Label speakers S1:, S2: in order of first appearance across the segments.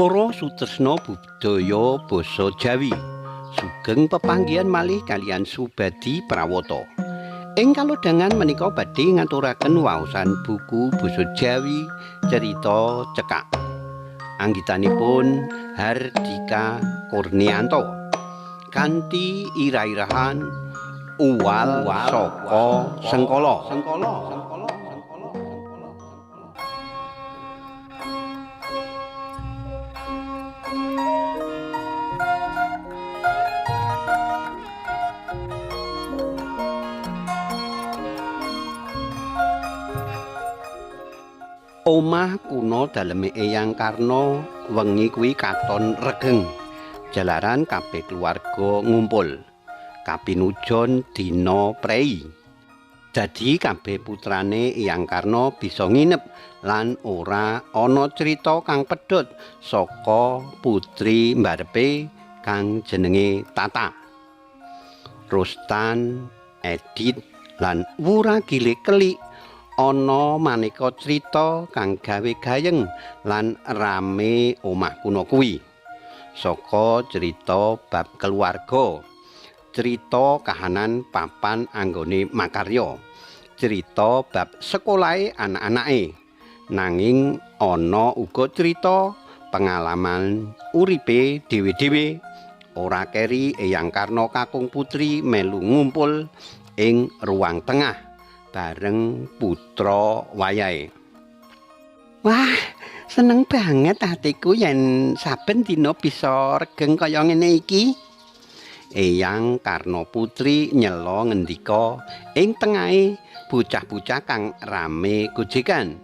S1: Para sutresna budaya basa Jawi, sugeng pepanggihan malih kaliyan Subadi Prawata. Ing kalodhangan menika badhe ngaturaken waosan buku basa Jawi Cerita Cekak. Anggitanipun Hardika Kurnianto. Kanthi irah-irahan Uwal Saka Sengkala. Omah kuna daleme Eyang Karna wengi kuwi katon regeng. Jalaran kabeh keluarga ngumpul. Kapinujon dina prei. Dadi kabeh putrane Eyang Karna bisa nginep lan ora ana crita kang pedhot saka putri mbarepe kang jenenge Tata. Rustan, Edit lan Wuragile Kelik ana maneka crita kang gawe gayeng lan rame omah kuna kuwi. Saka crita bab keluarga, crita kahanan papan anggone makarya, crita bab sekolahe anak-anake. Nanging ana uga crita pengalaman uripe dhewe-dhewe. Ora keri Eyang Karna kakung putri melu ngumpul ing ruang tengah bareng putra wayahe. Wah, seneng banget atiku yen saben dina bisa regeng kaya ngene iki. Eyang Karna putri nyela ngendika ing tengahe bocah-bocah kang rame gojekan.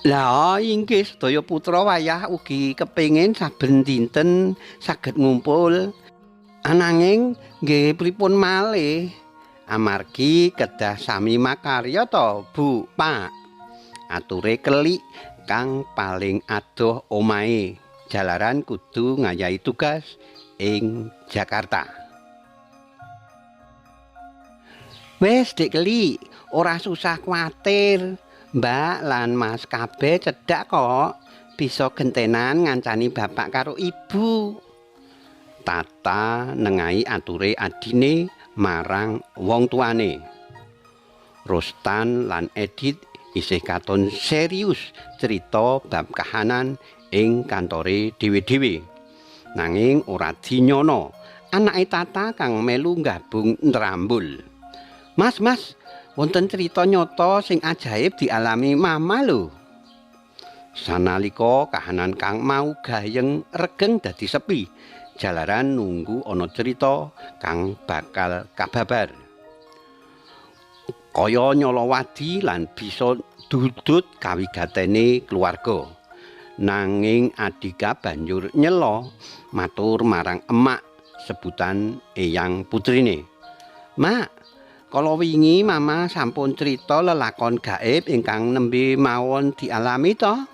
S1: Lah inggih sedaya putra wayah ugi kepengin saben dinten saged ngumpul. Ananging nggih pripun malih? Amargi kedah sami makarya to, Bu, Pak. Ature Kelik kang paling adoh omahe. Jalaran kudu ngayahi tugas ing Jakarta. Wes Dik Kelik, ora susah kuwatir. Mbak lan Mas kabeh cedhak kok. Bisa gentenan ngancani bapak karo ibu. Tata nengahi ature adine marang wong tuane. Rustan lan Edit isih katon serius cerita bab kahanan ing kantore dhewe-dhewe. Nanging ora dinyono anake Tata kang melu gabung nrambul. Mas, wonten cerita nyata sing ajaib dialami Mama lho. Sanalika kahanan kang mau gayeng regeng dadi sepi. Jalaran nunggu ana cerita kang bakal kababar. Kaya nyolowadi lan bisa dudut kawigatene keluarga. Nanging Adika banjur nyela matur marang emak sebutan Eyang putrine. Mak, kala wingi Mama sampun cerita lelakon gaib ingkang nembe mawon dialami to?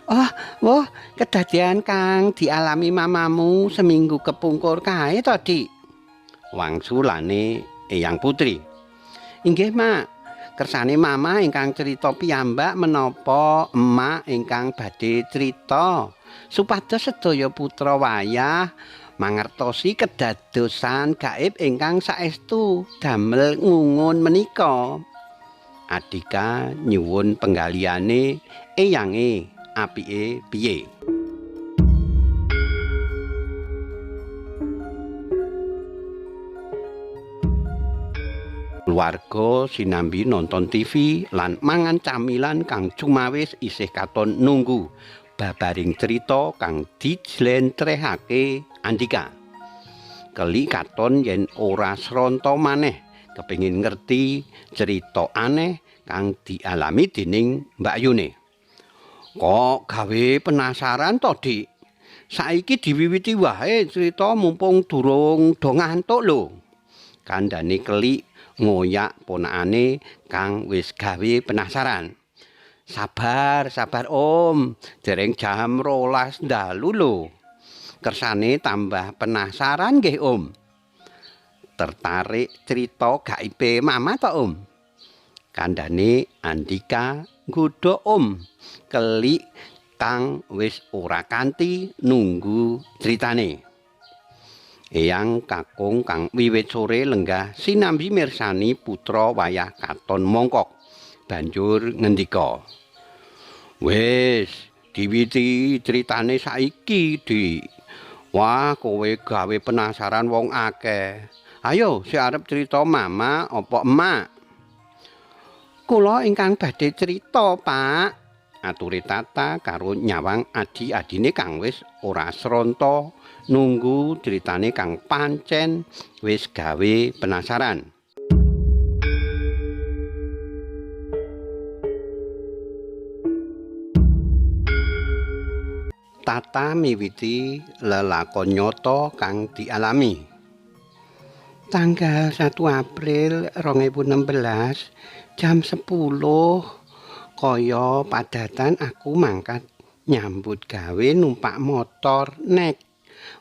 S1: Oh, wah, kedadian kang dialami mamamu seminggu kepungkur kae to, Dik? Wangsulane Eyang putri. Inggih, Mak. Kersane Mama ingkang cerita piyambak menapa emak ingkang badhe cerita supados sedaya putra wayah mangertosi kedadosan gaib ingkang saestu damel ngungun menika. Adika nyuwun penggalihane eyange apike piye. Keluarga sinambi nonton TV lan mangan camilan kang cumawis isih katon nunggu babaring cerita kang dijlentrehake Andika. Kelik katon yen ora sronto maneh kepengin ngerti cerita aneh kang dialami dening Mbak Yune. Kok gawe penasaran to, Dik? Saiki diwiwiti wae cerita mumpung durung do ngantuk lho. Kandhane Kelik ngoyak ponakane kang wis gawe penasaran. Sabar Om, dereng jam 12 dalu lho. Kersane tambah penasaran nggih Om. Tertarik cerita gaibe Mama to Om? Kandhane Andika nggodha Om. Kelik kang wis ora kanthi nunggu critane. Eyang kakung kang wiwit sore lenggah sinambi mirsani putra wayah katon mongkok. Banjur ngendika, "Wis, diwiti critane saiki, Dik. Wah, kowe gawe penasaran wong akeh. Ayo, si arep crita Mama apa Emak?" "Kula ingkang badhe crita, Pak," aturi Tata karo nyawang adi-adine kang wis ora sronta nunggu critane kang pancen wis gawe penasaran. Tata miwiti lelakon nyata kang dialami. Tanggal 1 April 2016 jam 10 kaya padatan aku mangkat nyambut gawe numpak motor nek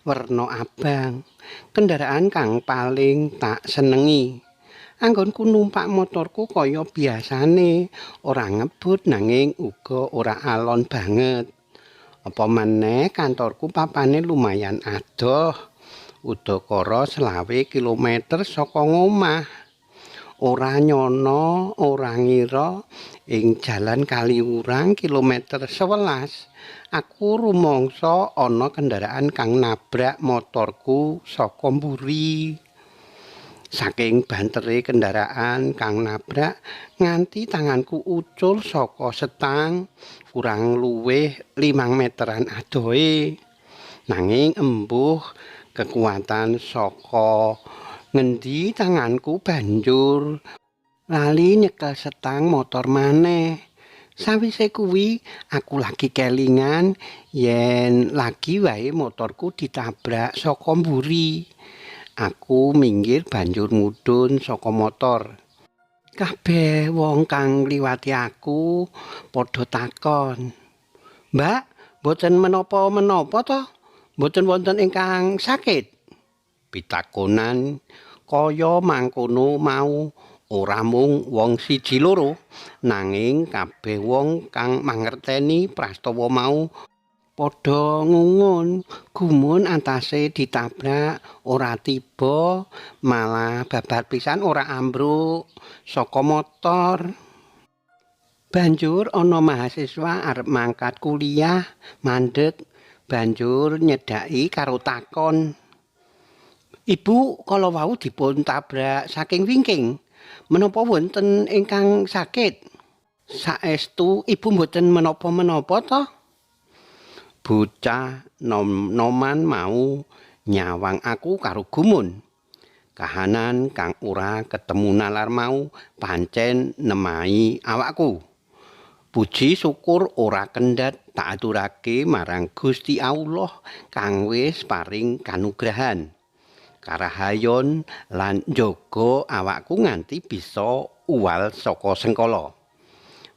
S1: werna abang. Kendaraan kang paling tak senengi. Anggonku numpak motorku kaya biasane, ora ngebut nanging uga ora alon banget. Apa maneh kantorku papane lumayan adoh. Udakara 20 kilometer saka ngomah. Ora nyono, ora ngira ing jalan Kaliurang kilometer 11. Aku rumangsa ana kendaraan kang nabrak motorku saka mburi. Saking bantere kendaraan kang nabrak nganti tanganku ucul saka setang kurang luwih 5 meteran adohe. Nanging embuh kekuatan saka ngendi tanganku banjur lali nyekel setang motor maneh. Sawise kuwi aku lagi kelingan yen lagi wae motorku ditabrak saka mburi. Aku minggir banjur mudhun saka motor. Kabeh wong kang liwati aku padha takon, "Mbak, boten menapa-menapa to? Boten wonten ingkang sakit?" Pitakonan kaya mangkono mau ora mung wong siji loro, nanging kabeh wong kang mangerteni prastawa mau padha ngungun, gumun antase ditabrak ora tiba, malah babar pisan ora ambruk saka motor. Banjur ana mahasiswa arep mangkat kuliah, mandeg, banjur nyedhaki karo takon, "Ibu, kala wau dipun tabrak saking wingking, menapa wonten ingkang sakit? Saestu ibu mboten menapa-menapa to?" Bocah nom-noman mau nyawang aku karo gumun. Kahanan kang ora ketemu nalar mau pancen nemahi awakku. Puji syukur ora kendhat tak aturake marang Gusti Allah kang wis paring kanugrahan, karahayon lan njaga awakku nganti bisa uwal saka sengkala.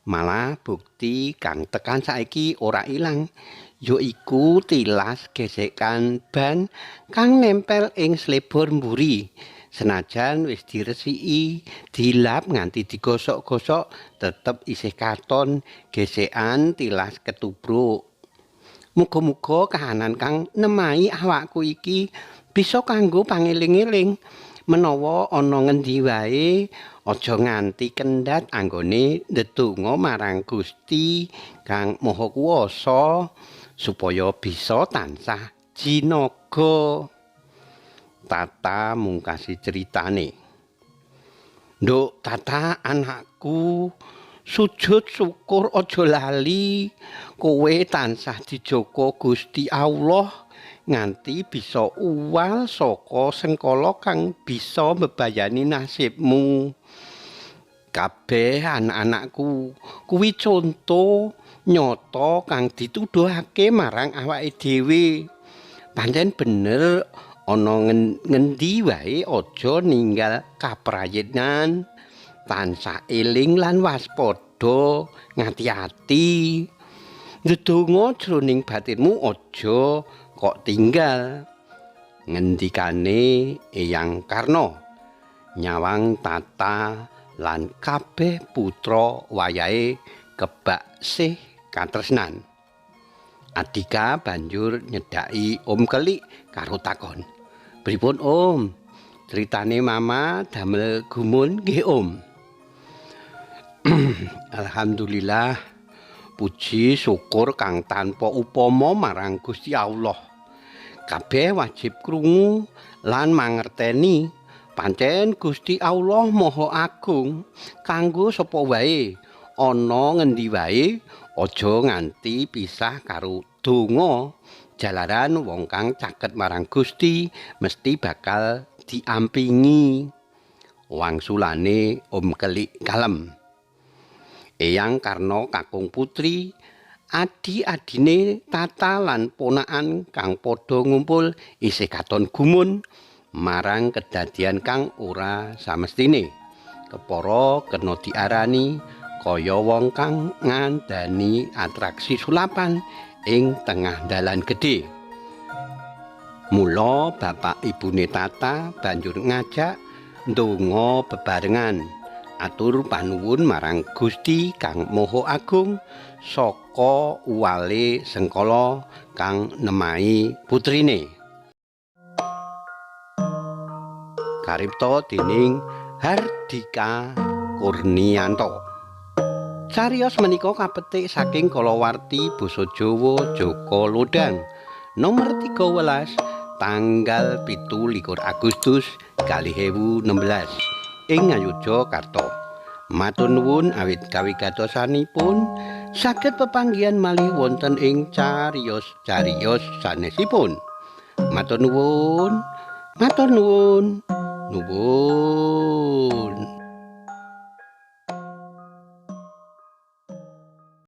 S1: Malah bukti kang tekan saiki ora ilang, yaiku tilas gesekan ban kang nempel ing slebor mburi. Senajan wis diresiki, dilap nganti digosok-gosok, tetep isih katon gesekan tilas ketubruk. Muga-muga kahanan kang nemahi awakku iki bisa kanggo pangeling-eling. Menawa ana ngendi wae aja nganti kendhat anggone ndedonga marang Gusti Kang Maha Kuwasa supaya bisa tansah jinaga. Tata mungkasi critane. "Nduk Tata anakku, sujud syukur aja lali, kowe tansah dijaga Gusti Allah nganti bisa uwal saka sengkala kang bisa mbebayani nasibmu. Kabeh anak-anakku kuwi conto nyata kang dituduhake marang awake dhewe. Pancen bener ana ngendi wae aja ninggal kaprayenan, tansah eling lan waspada, ngati-ati. Ndedonga jroning batinmu aja kok tinggal," ngendikane Eyang Karna. Nyawang Tata lan kabeh putra wayahe kebak sih katresnan. Adika banjur nyedaki Om Kelik karo takon. "Pripun Om? Critane Mama damel gumun nggih Om?" "Alhamdulillah, puji syukur kang tanpa upama marang Gusti Allah. Kabeh wajib krungu lan mangerteni pancen Gusti Allah Maha Agung kanggo sapa wae ana ngendi wae aja nganti pisah karo donga jalaran wong kang caket marang Gusti mesti bakal diampingi." Wangsulane Om Kelik kalem. Eyang Karna kakung putri, adi-adine Tata lan ponakan kang padha ngumpul isih katon gumun marang kedadian kang ora samestine. Kepara kena diarani kaya wong kang ngandani atraksi sulapan ing tengah dalan gedhe. Mula bapak ibune Tata banjur ngajak ndonga bebarengan. Atur panuwun marang Gusti kang Maha Agung saka uwale Sengkala kang nemahi putrine. Karipta dening Hardika Kurnianto. Cariyos menika kapetik saking kalawarti basa Jawa Joko Lodang nomor 13 tanggal 17 Agustus 2016 ing Ngayogyakarta. Matur nuwun awit kawigatosanipun saged pepanggihan malih wonten ing cariyos-cariyos sanesipun. Matur nuwun. Nuwun.